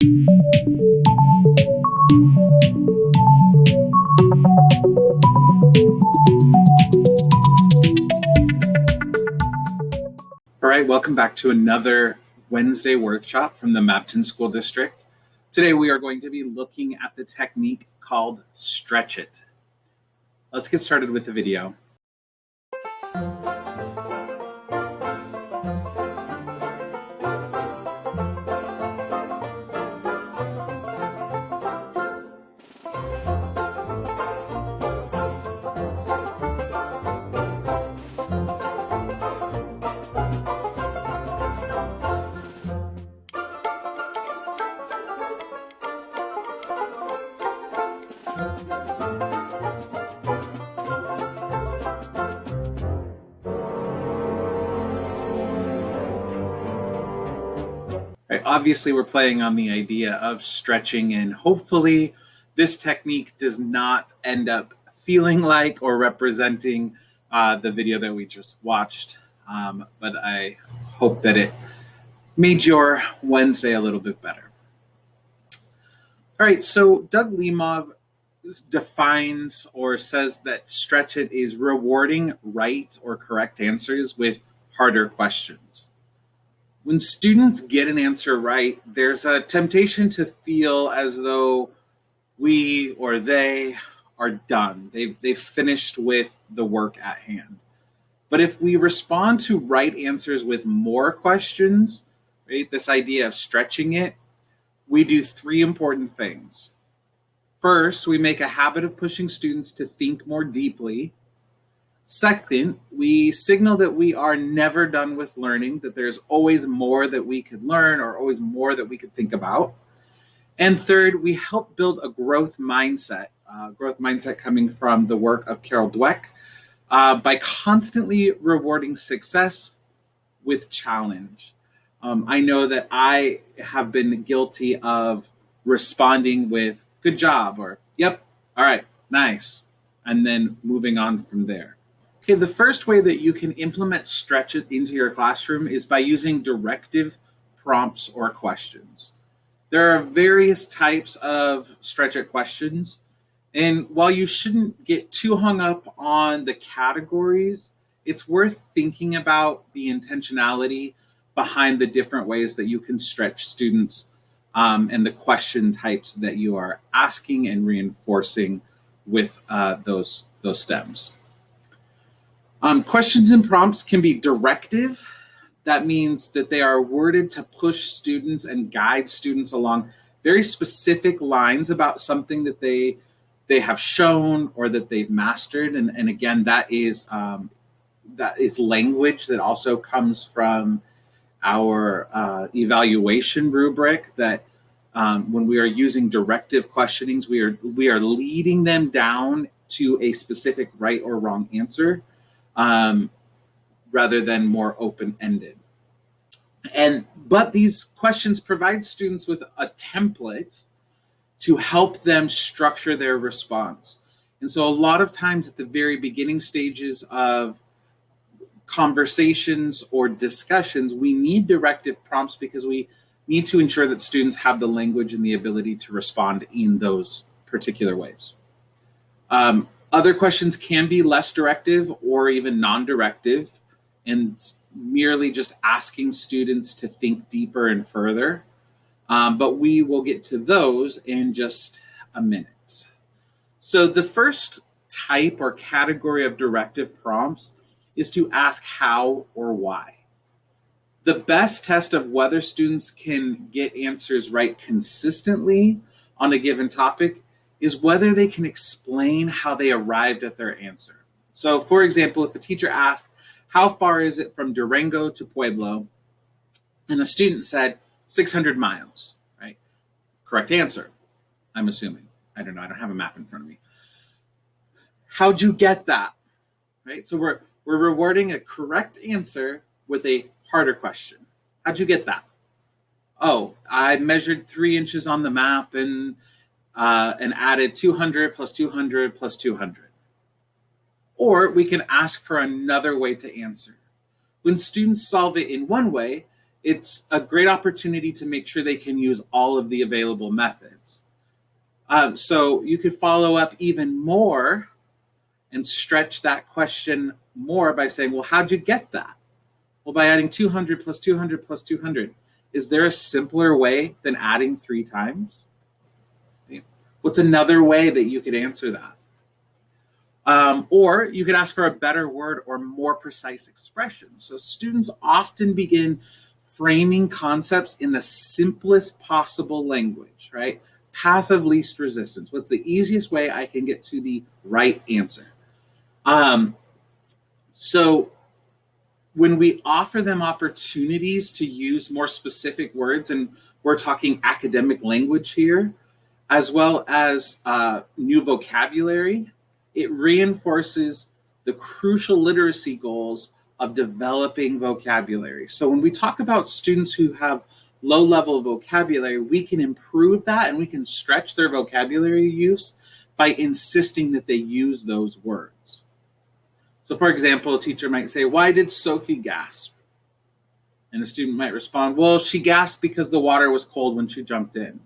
All right, welcome back to another Wednesday workshop from the Mapton School District. Today we are going to be looking at the technique called Stretch It. Let's get started with the video. Right, obviously, we're playing on the idea of stretching, and hopefully this technique does not end up feeling like or representing the video that we just watched, but I hope that it made your Wednesday a little bit better. All right, so Doug Limov defines or says that Stretch It is rewarding right or correct answers with harder questions. When students get an answer right, there's a temptation to feel as though we or they are done. They've finished with the work at hand. But if we respond to right answers with more questions, right, this idea of stretching it, we do three important things. First, we make a habit of pushing students to think more deeply. Second, we signal that we are never done with learning, that there's always more that we could learn or always more that we could think about. And third, we help build a growth mindset coming from the work of Carol Dweck, by constantly rewarding success with challenge. I know that I have been guilty of responding with good job or yep, all right, nice, and then moving on from there. Okay, the first way that you can implement Stretch It into your classroom is by using directive prompts or questions. There are various types of Stretch It questions, and while you shouldn't get too hung up on the categories, it's worth thinking about the intentionality behind the different ways that you can stretch students and the question types that you are asking and reinforcing with those stems. Questions and prompts can be directive. That means that they are worded to push students and guide students along very specific lines about something that they have shown or that they've mastered. And again, that is language that also comes from our evaluation rubric, that when we are using directive questionings, we are leading them down to a specific right or wrong answer, rather than more open-ended. But these questions provide students with a template to help them structure their response. And so a lot of times at the very beginning stages of conversations or discussions, we need directive prompts because we need to ensure that students have the language and the ability to respond in those particular ways. Other questions can be less directive or even non-directive and merely just asking students to think deeper and further. But we will get to those in just a minute. So the first type or category of directive prompts is to ask how or why. The best test of whether students can get answers right consistently on a given topic is whether they can explain how they arrived at their answer. So for example, if a teacher asked, how far is it from Durango to Pueblo? And the student said 600 miles, right? Correct answer, I'm assuming. I don't know, I don't have a map in front of me. How'd you get that? Right, so we're rewarding a correct answer with a harder question. How'd you get that? Oh, I measured 3 inches on the map and added 200 plus 200 plus 200. Or we can ask for another way to answer. When students solve it in one way, it's a great opportunity to make sure they can use all of the available methods. So you could follow up even more and stretch that question more by saying, well, how'd you get that? Well, by adding 200 plus 200 plus 200. Is there a simpler way than adding 3 times? What's another way that you could answer that? Or you could ask for a better word or more precise expression. So students often begin framing concepts in the simplest possible language, right? Path of least resistance. What's the easiest way I can get to the right answer? So when we offer them opportunities to use more specific words, and we're talking academic language here, as well as new vocabulary, it reinforces the crucial literacy goals of developing vocabulary. So when we talk about students who have low level vocabulary, we can improve that and we can stretch their vocabulary use by insisting that they use those words. So for example, a teacher might say, why did Sophie gasp? And a student might respond, well, she gasped because the water was cold when she jumped in.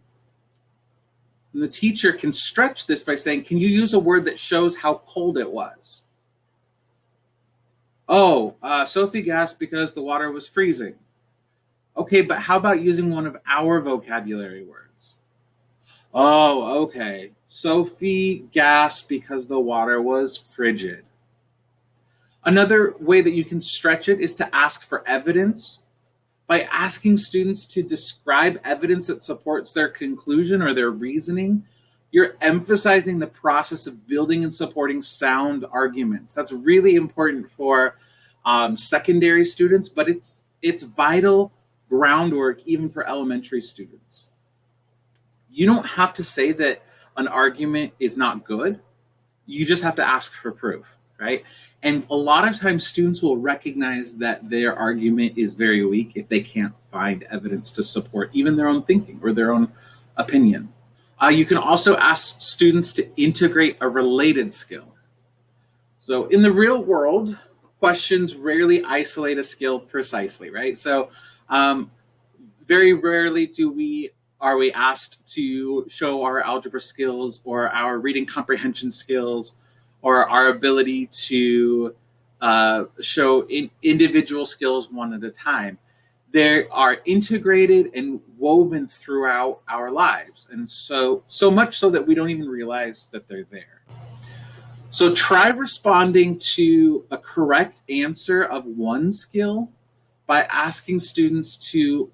And the teacher can stretch this by saying, can you use a word that shows how cold it was? Oh, Sophie gasped because the water was freezing. Okay, but how about using one of our vocabulary words? Oh, okay. Sophie gasped because the water was frigid. Another way that you can stretch it is to ask for evidence. By asking students to describe evidence that supports their conclusion or their reasoning, you're emphasizing the process of building and supporting sound arguments. That's really important for secondary students, but it's vital groundwork even for elementary students. You don't have to say that an argument is not good. You just have to ask for proof, right? And a lot of times students will recognize that their argument is very weak if they can't find evidence to support even their own thinking or their own opinion. You can also ask students to integrate a related skill. So in the real world, questions rarely isolate a skill precisely, right? So very rarely are we asked to show our algebra skills or our reading comprehension skills or our ability to show individual skills one at a time. They are integrated and woven throughout our lives. And so much so that we don't even realize that they're there. So try responding to a correct answer of one skill by asking students to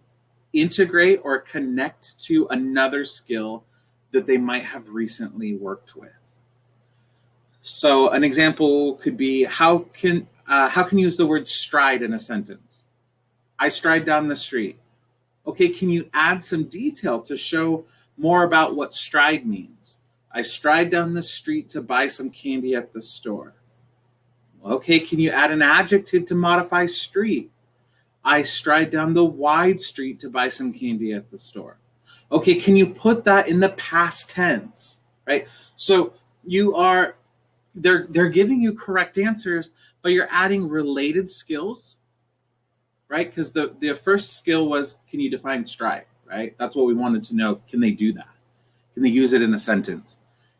integrate or connect to another skill that they might have recently worked with. So an example could be, how can you use the word stride in a sentence? I stride down the street. Okay, can you add some detail to show more about what stride means? I stride down the street to buy some candy at the store. Okay, can you add an adjective to modify street? I stride down the wide street to buy some candy at the store. Okay, can you put that in the past tense, right? So they're giving you correct answers, but you're adding related skills, right? Because the first skill was, can you define stride, right? That's what we wanted to know. Can they do that? Can they use it in a sentence?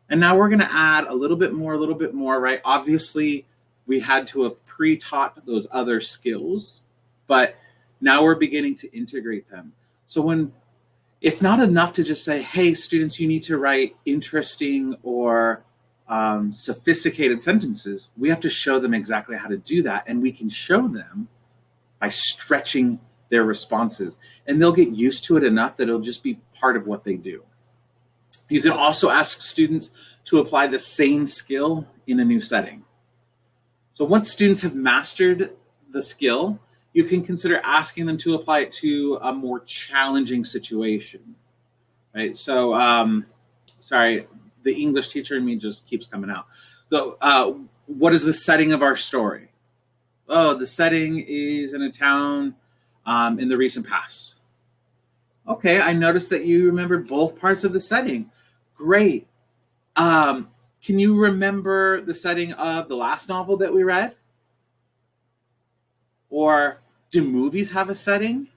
And now we're going to add a little bit more, right? Obviously, we had to have pre-taught those other skills, but now we're beginning to integrate them. So when it's not enough to just say, hey, students, you need to write interesting or sophisticated sentences, we have to show them exactly how to do that. And we can show them by stretching their responses. And they'll get used to it enough that it'll just be part of what they do. You can also ask students to apply the same skill in a new setting. So once students have mastered the skill, you can consider asking them to apply it to a more challenging situation, right? So, sorry, the English teacher in me just keeps coming out. So, what is the setting of our story? Oh, the setting is in a town in the recent past. Okay, I noticed that you remembered both parts of the setting. Great. Can you remember the setting of the last novel that we read? Or do movies have a setting?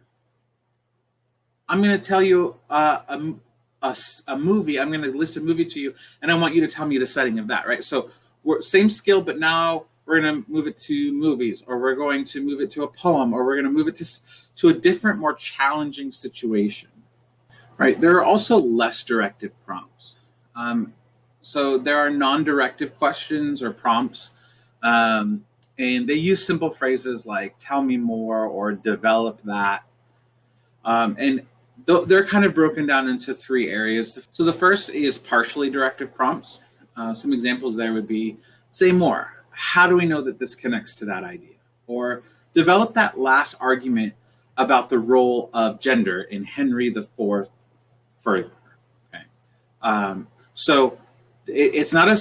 I'm going to tell you a movie. I'm going to list a movie to you, and I want you to tell me the setting of that, right? So we're same skill, but now we're going to move it to movies, or we're going to move it to a poem, or we're going to move it to a different, more challenging situation, right? There are also less directive prompts. So there are non-directive questions or prompts, and they use simple phrases like "tell me more" or "develop that." And they're kind of broken down into three areas. So the first is partially directive prompts. Some examples there would be say more. How do we know that this connects to that idea? Or develop that last argument about the role of gender in Henry the Fourth further. Okay. So it's not a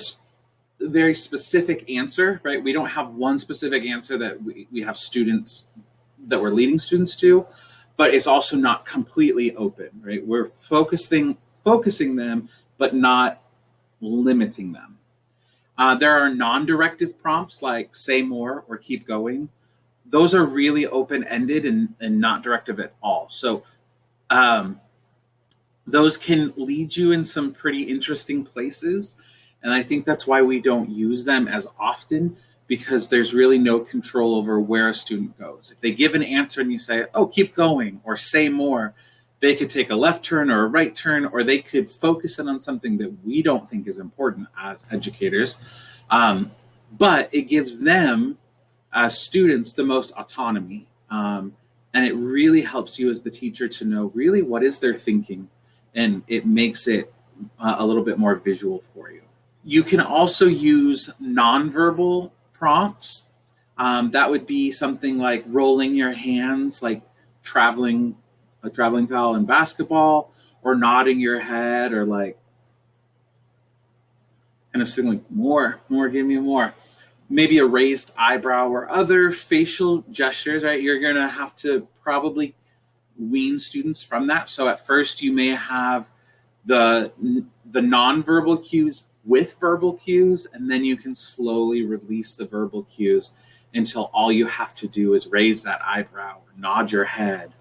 very specific answer, right? We don't have one specific answer that we have students that we're leading students to, but it's also not completely open, right? We're focusing them, but not limiting them. There are non-directive prompts like say more or keep going. Those are really open-ended and not directive at all. So those can lead you in some pretty interesting places. And I think that's why we don't use them as often, because there's really no control over where a student goes. If they give an answer and you say, oh, keep going or say more, they could take a left turn or a right turn, or they could focus in on something that we don't think is important as educators. But it gives them, as students, the most autonomy. And it really helps you as the teacher to know really what is their thinking, and it makes it a little bit more visual for you. You can also use nonverbal prompts. That would be something like rolling your hands, like a traveling foul in basketball, or nodding your head, or like kind of signaling more, give me more. Maybe a raised eyebrow or other facial gestures, right? You're going to have to probably wean students from that. So at first you may have the nonverbal cues with verbal cues, and then you can slowly release the verbal cues until all you have to do is raise that eyebrow or nod your head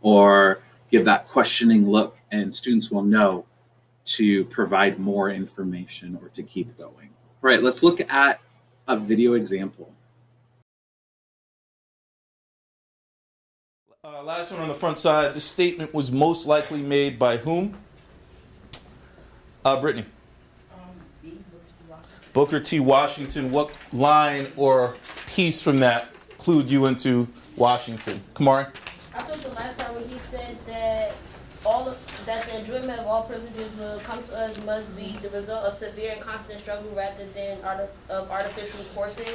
or give that questioning look, and students will know to provide more information or to keep going. All right, let's look at a video example. Last one on the front side. This statement was most likely made by whom? Brittany. Booker T. Washington. What line or piece from that clued you into Washington? Kamari? I thought the last part where he said that that the enjoyment of all privileges will come to us must be the result of severe and constant struggle rather than of artificial forcing.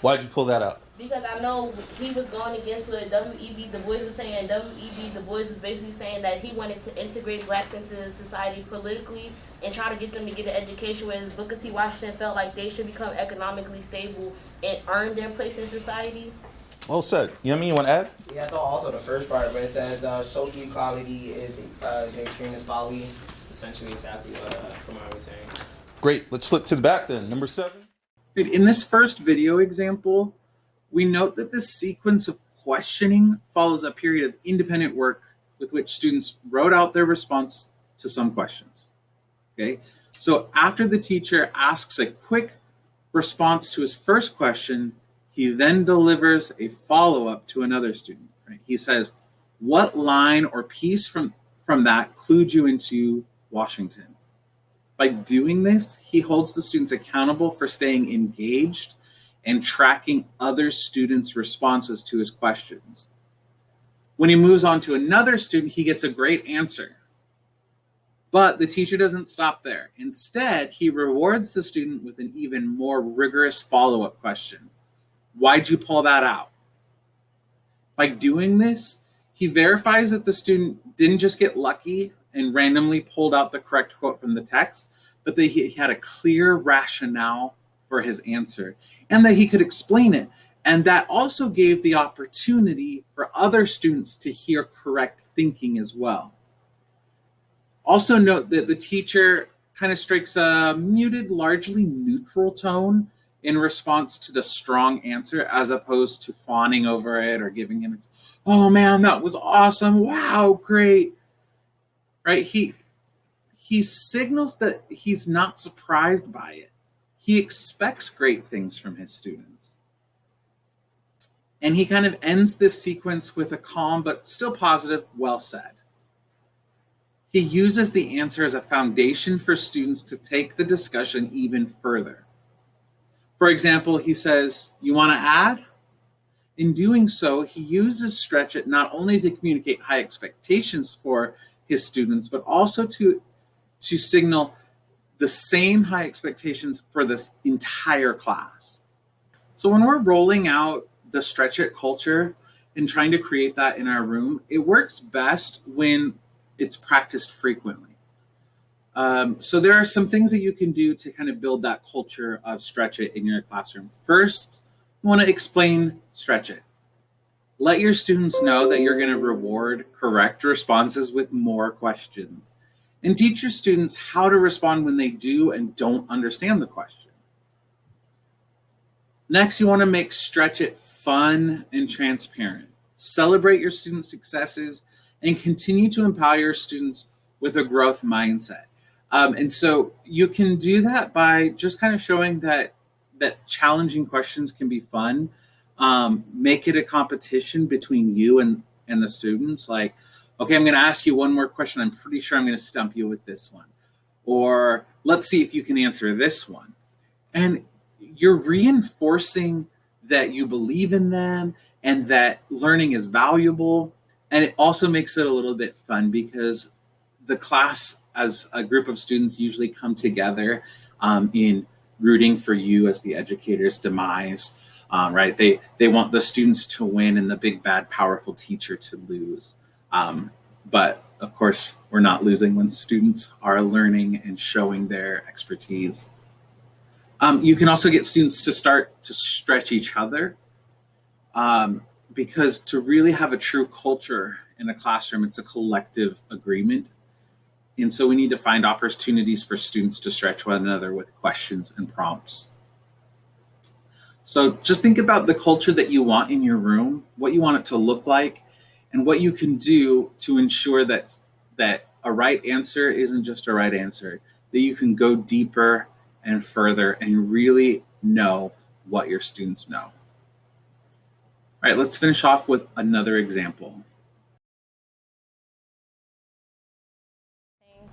Why'd you pull that out? Because I know he was going against what W.E.B. Du Bois was saying. W.E.B. Du Bois was basically saying that he wanted to integrate blacks into society politically and try to get them to get an education, whereas Booker T. Washington felt like they should become economically stable and earn their place in society. Well said. You know what I mean? You want to add? Yeah, I thought also the first part where it says social equality is the extremist folly. Essentially exactly what Kamar was saying. Great. Let's flip to the back then. Number 7. In this first video example, we note that this sequence of questioning follows a period of independent work with which students wrote out their response to some questions. Okay, so after the teacher asks a quick response to his first question, he then delivers a follow-up to another student. Right? He says, what line or piece from that clued you into Washington? By doing this, he holds the students accountable for staying engaged and tracking other students' responses to his questions. When he moves on to another student, he gets a great answer. But the teacher doesn't stop there. Instead, he rewards the student with an even more rigorous follow-up question. Why'd you pull that out? By doing this, he verifies that the student didn't just get lucky and randomly pulled out the correct quote from the text, but that he had a clear rationale for his answer and that he could explain it. And that also gave the opportunity for other students to hear correct thinking as well. Also note that the teacher kind of strikes a muted, largely neutral tone in response to the strong answer, as opposed to fawning over it or giving him, oh man, that was awesome, wow, great. right? He signals that he's not surprised by it. He expects great things from his students. And he kind of ends this sequence with a calm but still positive, well said. He uses the answer as a foundation for students to take the discussion even further. For example, he says, "You want to add?" In doing so, he uses stretch it not only to communicate high expectations for his students, but also to signal the same high expectations for this entire class. So when we're rolling out the stretch it culture and trying to create that in our room, it works best when it's practiced frequently. So there are some things that you can do to kind of build that culture of stretch it in your classroom. First, you want to explain stretch it. Let your students know that you're going to reward correct responses with more questions. And teach your students how to respond when they do and don't understand the question. Next, you want to make stretch it fun and transparent. Celebrate your students' successes and continue to empower your students with a growth mindset. And so you can do that by just kind of showing that challenging questions can be fun. Make it a competition between you and the students. Like, okay, I'm going to ask you one more question. I'm pretty sure I'm going to stump you with this one. Or let's see if you can answer this one. And you're reinforcing that you believe in them and that learning is valuable. And it also makes it a little bit fun because the class as a group of students usually come together in rooting for you as the educator's demise, right? They want the students to win and the big, bad, powerful teacher to lose. But of course, we're not losing when students are learning and showing their expertise. You can also get students to start to stretch each other because to really have a true culture in a classroom, it's a collective agreement. And so we need to find opportunities for students to stretch one another with questions and prompts. So just think about the culture that you want in your room, what you want it to look like, and what you can do to ensure that a right answer isn't just a right answer, that you can go deeper and further and really know what your students know. All right, let's finish off with another example.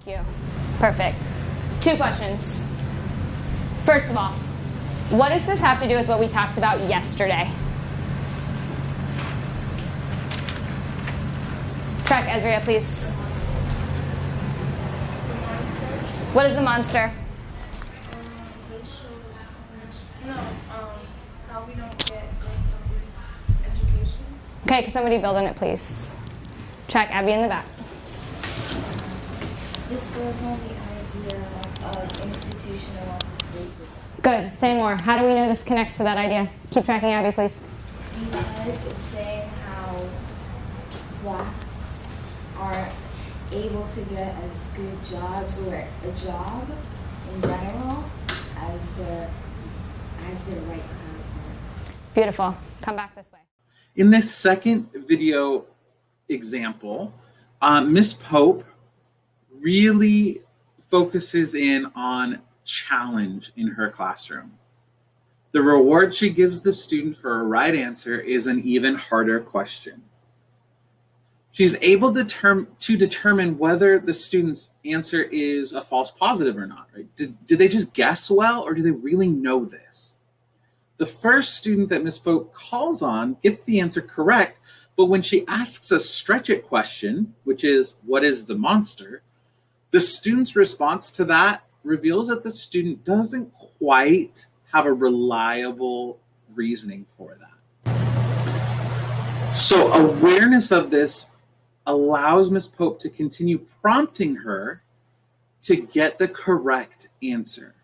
Thank you. Perfect. 2 questions. First of all, what does this have to do with what we talked about yesterday? Check, Ezria, please. What is the monster? How we don't get good education. Okay, can somebody build on it, please? Check, Abby in the back. This builds on the idea of institutional racism. Good, say more. How do we know this connects to that idea? Keep tracking, Abby, please. Because it's saying how blacks are able to get as good jobs or a job in general as their white counterpart. Beautiful. Come back this way. In this second video example, Miss Pope really focuses in on challenge in her classroom. The reward she gives the student for a right answer is an even harder question. She's able to determine whether the student's answer is a false positive or not. Right? Did they just guess well, or do they really know this? The first student that Miss Pope calls on gets the answer correct, but when she asks a stretch it question, which is, what is the monster? The student's response to that reveals that the student doesn't quite have a reliable reasoning for that. So awareness of this allows Miss Pope to continue prompting her to get the correct answer.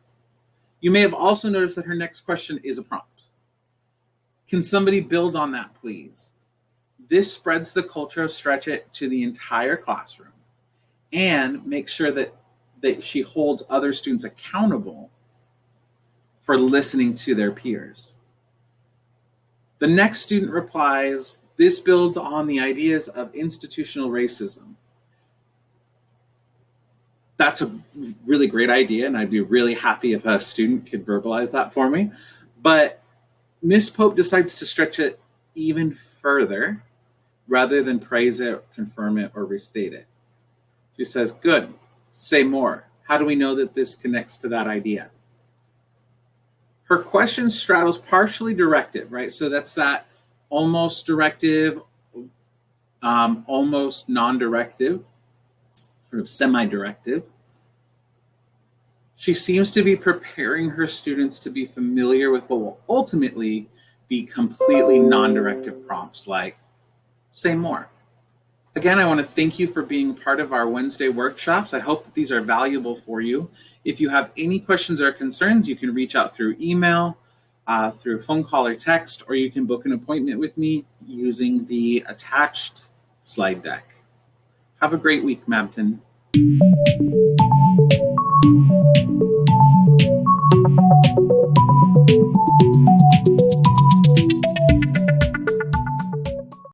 You may have also noticed that her next question is a prompt. Can somebody build on that, please? This spreads the culture of stretch it to the entire classroom and makes sure that she holds other students accountable for listening to their peers. The next student replies, this builds on the ideas of institutional racism. that's a really great idea, and I'd be really happy if a student could verbalize that for me. But Miss Pope decides to stretch it even further rather than praise it, confirm it, or restate it. She says, good, say more. How do we know that this connects to that idea? Her question straddles partially directive, right? So that's that almost directive, almost non-directive, sort of semi-directive. She seems to be preparing her students to be familiar with what will ultimately be completely non-directive prompts like, say more. Again, I want to thank you for being part of our Wednesday workshops. I hope that these are valuable for you. If you have any questions or concerns, you can reach out through email, through phone call or text, or you can book an appointment with me using the attached slide deck. Have a great week, Mabton.